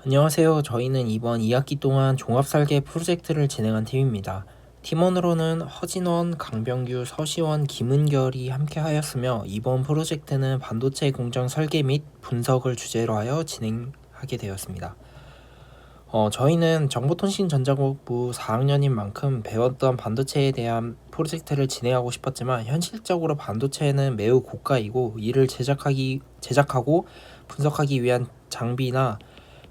안녕하세요. 저희는 이번 2학기 동안 종합설계 프로젝트를 진행한 팀입니다. 팀원으로는 허진원, 강병규, 서시원, 김은결이 함께 하였으며 이번 프로젝트는 반도체 공정 설계 및 분석을 주제로 하여 진행하게 되었습니다. 저희는 정보통신전자공학부 4학년인 만큼 배웠던 반도체에 대한 프로젝트를 진행하고 싶었지만 현실적으로 반도체는 매우 고가이고 이를 제작하고 분석하기 위한 장비나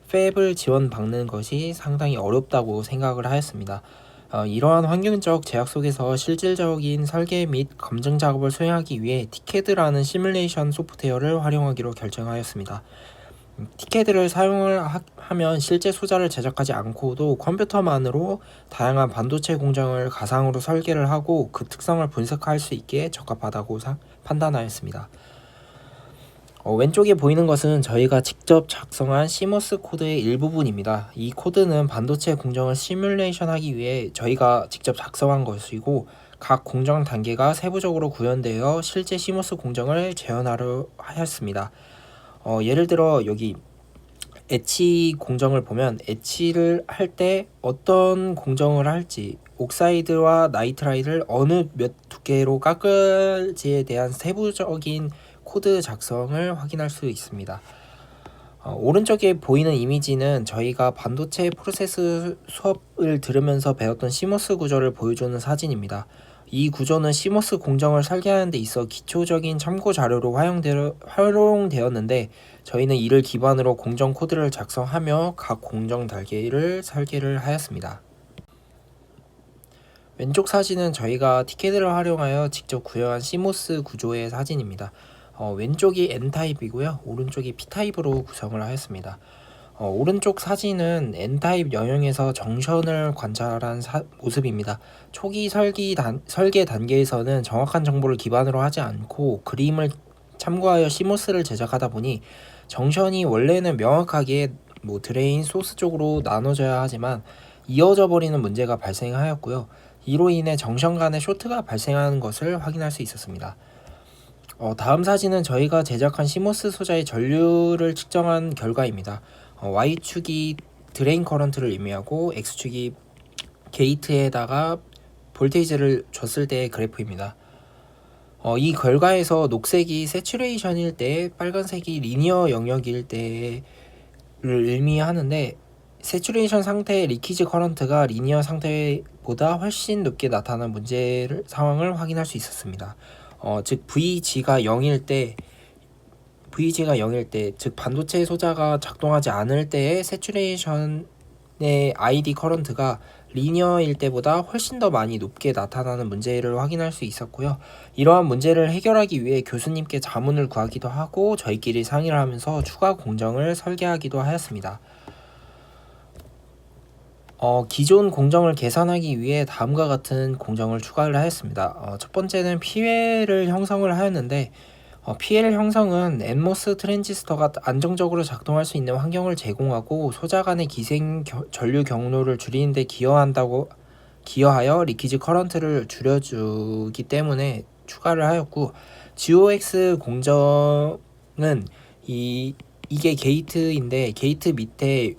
팹을 지원받는 것이 상당히 어렵다고 생각을 하였습니다. 이러한 환경적 제약 속에서 실질적인 설계 및 검증 작업을 수행하기 위해 티캐드라는 시뮬레이션 소프트웨어를 활용하기로 결정하였습니다. 티캐드를 사용을 하면 실제 소자를 제작하지 않고도 컴퓨터만으로 다양한 반도체 공정을 가상으로 설계를 하고 그 특성을 분석할 수 있게 적합하다고 판단하였습니다. 왼쪽에 보이는 것은 저희가 직접 작성한 시모스 코드의 일부분입니다. 이 코드는 반도체 공정을 시뮬레이션하기 위해 저희가 직접 작성한 것이고 각 공정 단계가 세부적으로 구현되어 실제 시모스 공정을 재현하려 하였습니다. 예를 들어 여기 엣치 공정을 보면 엣치를 할 때 어떤 공정을 할지 옥사이드와 나이트라이트를 어느 몇 두께로 깎을지에 대한 세부적인 코드 작성을 확인할 수 있습니다. 오른쪽에 보이는 이미지는 저희가 반도체 프로세스 수업을 들으면서 배웠던 시모스 구조를 보여주는 사진입니다. 이 구조는 시모스 공정을 설계하는 데 있어 기초적인 참고 자료로 활용되었는데 저희는 이를 기반으로 공정 코드를 작성하며 각 공정 단계를 설계를 하였습니다. 왼쪽 사진은 저희가 티캐드를 활용하여 직접 구현한 시모스 구조의 사진입니다. 왼쪽이 N타입이고요. 오른쪽이 P타입으로 구성을 하였습니다. 오른쪽 사진은 N타입 영역에서 정션을 관찰한 모습입니다. 초기 설계 단계에서는 정확한 정보를 기반으로 하지 않고 그림을 참고하여 시모스를 제작하다 보니 정션이 원래는 명확하게 드레인 소스 쪽으로 나눠져야 하지만 이어져 버리는 문제가 발생하였고요. 이로 인해 정션 간의 쇼트가 발생하는 것을 확인할 수 있었습니다. 다음 사진은 저희가 제작한 시모스 소자의 전류를 측정한 결과입니다. Y축이 드레인 커런트를 의미하고 X축이 게이트에다가 볼테이지를 줬을 때의 그래프입니다. 이 결과에서 녹색이 세츄레이션일 때, 빨간색이 리니어 영역일 때를 의미하는데 세츄레이션 상태의 리키지 커런트가 리니어 상태보다 훨씬 높게 나타나는 상황을 확인할 수 있었습니다. 즉 VG가 0일 때, 즉 반도체 소자가 작동하지 않을 때의 세츄레이션의 ID 커런트가 리니어일 때보다 훨씬 더 많이 높게 나타나는 문제를 확인할 수 있었고요. 이러한 문제를 해결하기 위해 교수님께 자문을 구하기도 하고 저희끼리 상의를 하면서 추가 공정을 설계하기도 하였습니다. 기존 공정을 계산하기 위해 다음과 같은 공정을 추가를 하였습니다. 첫 번째는 PL을 형성을 하였는데 PL 형성은 NMOS 트랜지스터가 안정적으로 작동할 수 있는 환경을 제공하고 소자 간의 기생 전류 경로를 줄이는 데 기여하여 리키지 커런트를 줄여주기 때문에 추가를 하였고 GOX 공정은 이게 게이트인데 게이트 밑에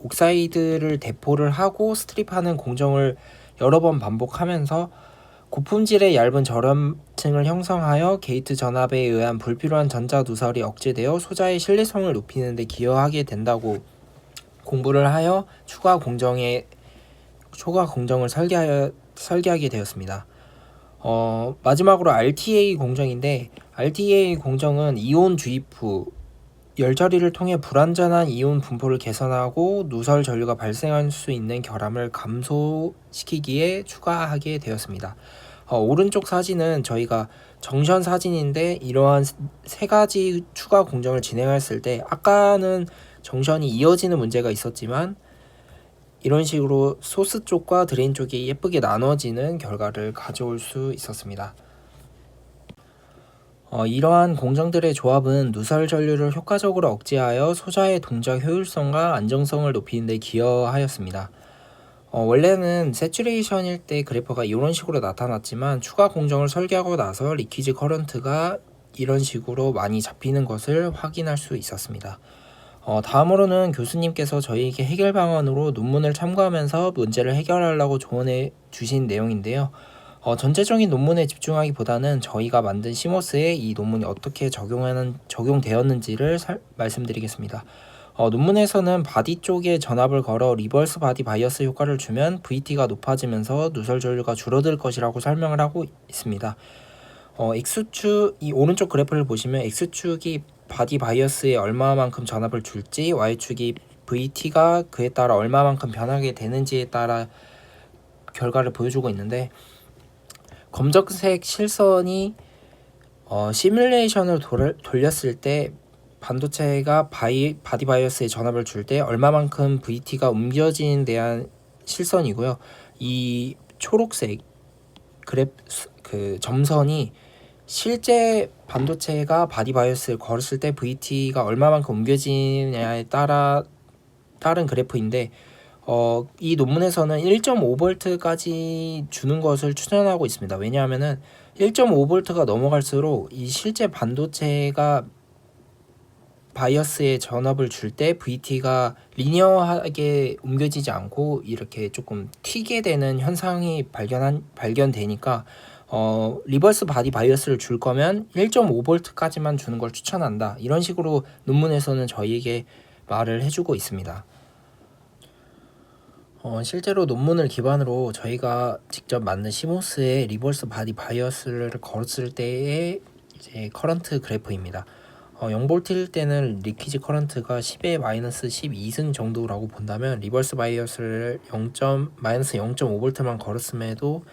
옥사이드를 대포를 하고 스트립하는 공정을 여러 번 반복하면서 고품질의 얇은 절연층을 형성하여 게이트 전압에 의한 불필요한 전자 누설이 억제되어 소자의 신뢰성을 높이는 데 기여하게 된다고 공부를 하여 추가 공정을 설계하게 되었습니다. 마지막으로 RTA 공정인데 RTA 공정은 이온 주입 후 열 처리를 통해 불완전한 이온 분포를 개선하고 누설 전류가 발생할 수 있는 결함을 감소시키기에 추가하게 되었습니다. 오른쪽 사진은 저희가 정션 사진인데 이러한 세 가지 추가 공정을 진행했을 때 아까는 정션이 이어지는 문제가 있었지만 이런 식으로 소스 쪽과 드레인 쪽이 예쁘게 나눠지는 결과를 가져올 수 있었습니다. 이러한 공정들의 조합은 누설 전류를 효과적으로 억제하여 소자의 동작 효율성과 안정성을 높이는 데 기여하였습니다. 원래는 세츄레이션일 때 그래프가 이런 식으로 나타났지만 추가 공정을 설계하고 나서 리키지 커런트가 이런 식으로 많이 잡히는 것을 확인할 수 있었습니다. 다음으로는 교수님께서 저희에게 해결 방안으로 논문을 참고하면서 문제를 해결하려고 조언해 주신 내용인데요. 전체적인 논문에 집중하기보다는 저희가 만든 시모스에 이 논문이 어떻게 적용되었는지를 말씀드리겠습니다. 논문에서는 바디 쪽에 전압을 걸어 리버스 바디 바이어스 효과를 주면 VT가 높아지면서 누설 조율가 줄어들 것이라고 설명을 하고 있습니다. X축, 이 오른쪽 그래프를 보시면 X축이 바디 바이어스에 얼마만큼 전압을 줄지, Y축이 VT가 그에 따라 얼마만큼 변하게 되는지에 따라 결과를 보여주고 있는데, 검정색 실선이 시뮬레이션을 돌렸을 때 반도체가 바디 바이어스에 전압을 줄 때 얼마만큼 VT가 옮겨지는 대한 실선이고요. 이 초록색 그 점선이 실제 반도체가 바디 바이어스를 걸었을 때 VT가 얼마만큼 옮겨지냐에 따른 그래프인데, 이 논문에서는 1.5V까지 주는 것을 추천하고 있습니다. 왜냐하면은 1.5V가 넘어갈수록 이 실제 반도체가 바이어스에 전압을 줄 때 VT가 리니어하게 옮겨지지 않고 이렇게 조금 튀게 되는 현상이 발견되니까 리버스 바디 바이어스를 줄 거면 1.5V까지만 주는 걸 추천한다. 이런 식으로 논문에서는 저희에게 말을 해주고 있습니다. 실제로 논문을 기반으로 저희가 직접 만든 시모스의 리버스 바디 바이어스를 걸었을 때의 이제 커런트 그래프입니다. 0V일 때는 리퀴지 커런트가 10의 마이너스 12승 정도라고 본다면 리버스 바이어스를 마이너스 0.5V만 걸었음에도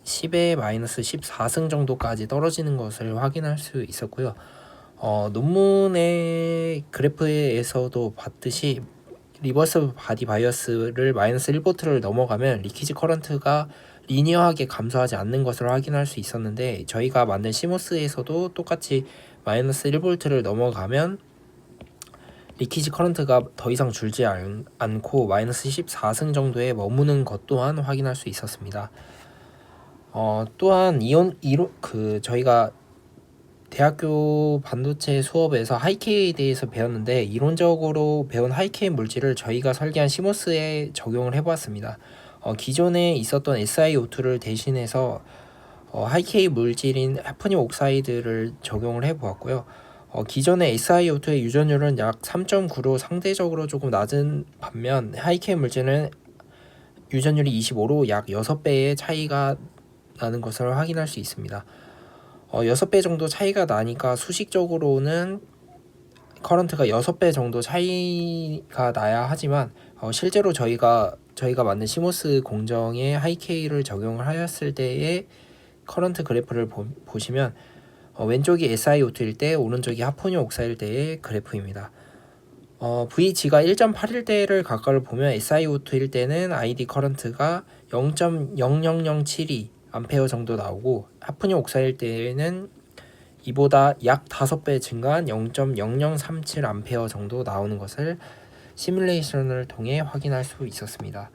10의 마이너스 14승 정도까지 떨어지는 것을 확인할 수 있었고요. 논문의 그래프에서도 봤듯이 리버스 바디 바이어스를 마이너스 1V를 넘어가면 리퀴지 커런트가 리니어하게 감소하지 않는 것을 확인할 수 있었는데, 저희가 만든 시모스에서도 똑같이 마이너스 1V를 넘어가면 리퀴지 커런트가 더 이상 줄지 않고 마이너스 14승 정도에 머무는 것 또한 확인할 수 있었습니다. 또한 저희가 대학교 반도체 수업에서 하이케이에 대해서 배웠는데, 이론적으로 배운 하이케이 물질을 저희가 설계한 시모스에 적용을 해보았습니다. 기존에 있었던 SiO2를 대신해서 하이케이 물질인 하프늄 옥사이드를 적용을 해보았고요. 기존의 SiO2의 유전율은 약 3.9로 상대적으로 조금 낮은 반면 하이케이 물질은 유전율이 25로 약 6배의 차이가 나는 것을 확인할 수 있습니다. 6배 정도 차이가 나니까 수식적으로는 커런트가 6배 정도 차이가 나야 하지만, 실제로 저희가 만든 시모스 공정에 하이케이를 적용을 하였을 때의 커런트 그래프를 보시면 왼쪽이 SiO2일 때 오른쪽이 하프늄 옥사일 때의 그래프입니다. VG가 1.8일 때를 각각을 보면 SiO2일 때는 ID 커런트가 0.0072 암페어 정도 나오고, 하프늄 옥사일 때는 이보다 약 5배 증가한 0.0037 암페어 정도 나오는 것을 시뮬레이션을 통해 확인할 수 있었습니다.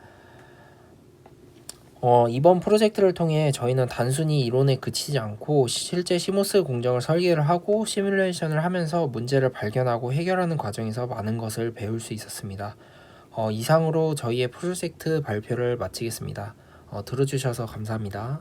이번 프로젝트를 통해 저희는 단순히 이론에 그치지 않고 실제 시모스 공정을 설계를 하고 시뮬레이션을 하면서 문제를 발견하고 해결하는 과정에서 많은 것을 배울 수 있었습니다. 이상으로 저희의 프로젝트 발표를 마치겠습니다. 들어주셔서 감사합니다.